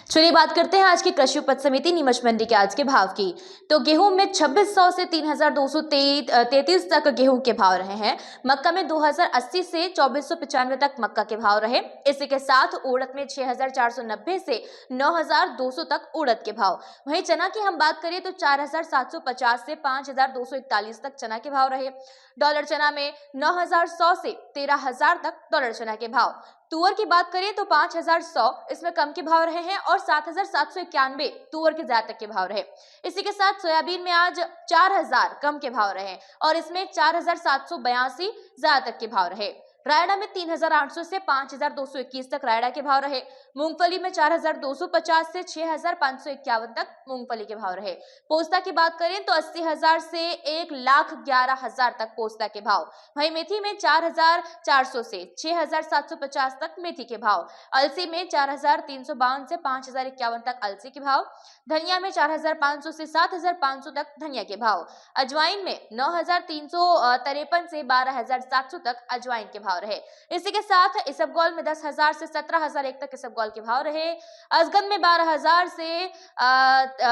चलिए बात करते हैं आज की कृषि उपज समिति नीमच मंडी के आज के भाव की। तो गेहूं में 2600 से 3233 तक गेहूं के भाव रहे हैं। मक्का में 2080 से 2495 तक मक्का के भाव रहे। इसी के साथ उड़द में 6490 से 9200 तक उड़द के भाव। वहीं चना की हम बात करें तो 4750 से 5241 तक चना के भाव रहे। डॉलर चना में 9100 से 13000 तक डॉलर चना के भाव। तुअर की बात करें तो 5100 इसमें कम के भाव रहे हैं और 7791 तुअर के ज्यादा तक के भाव रहे। इसी के साथ सोयाबीन में आज 4000 कम के भाव रहे और इसमें 4782 ज्यादा तक के भाव रहे। रायडा में 3800 से 5221 तक रायडा के भाव रहे। मूंगफली में 4250 से 6551 तक मूंगफली के भाव रहे। पोस्ता की बात करें तो 80,000 से 1,11,000 तक पोस्ता के भाव। वहीं मेथी में 4,400 से 6,750 तक मेथी के भाव। अलसी में 4,352 से 5,051 तक अलसी के भाव। धनिया में 4,500 से 7,500 तक धनिया के भाव। अजवाइन में 9,353 से 12,700 तक अजवाइन के भाव रहे। इसी के साथ इसबगोल में 10,000 से 17,001 तक इसबगोल के भाव रहे। अजगंद में 12,000 से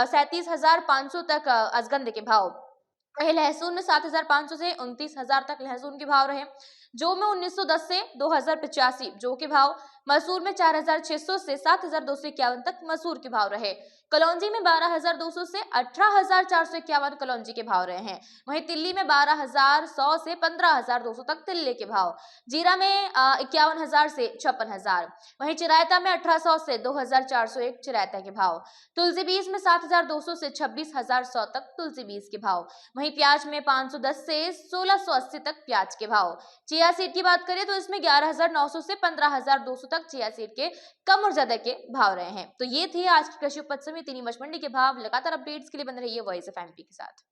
37,500 तक अजगंद के भाव। लहसुन में 7,500 से 29,000 तक लहसुन के भाव रहे। जौ में 1910 से 2085 जौ के भाव। मसूर में 4,600 से 7,251 तक मसूर के भाव रहे। कलौंजी में 12,200 से 18,451 कलौंजी के भाव रहे हैं। वहीं तिल्ली में 12,100 से 15,200 तक तिल्ली के भाव। जीरा में 51,000 से 56,000। वहीं चिरायता में 1800 से 2,401 चिरायता के भाव। तुलसी बीज में 7,200 से 26,100 तक तुलसी बीज के भाव। वहीं प्याज में 510 से 1680 तक प्याज के भाव। चिया सीड की बात करें तो इसमें 11,900 से 15,200 तक चिया सीड के कम और ज्यादा के भाव रहे हैं। तो ये थे आज की कृषि उपज समिति नीमच मंडी के भाव। लगातार अपडेट्स के लिए बने रहिए वॉइस ऑफ एमपी के साथ।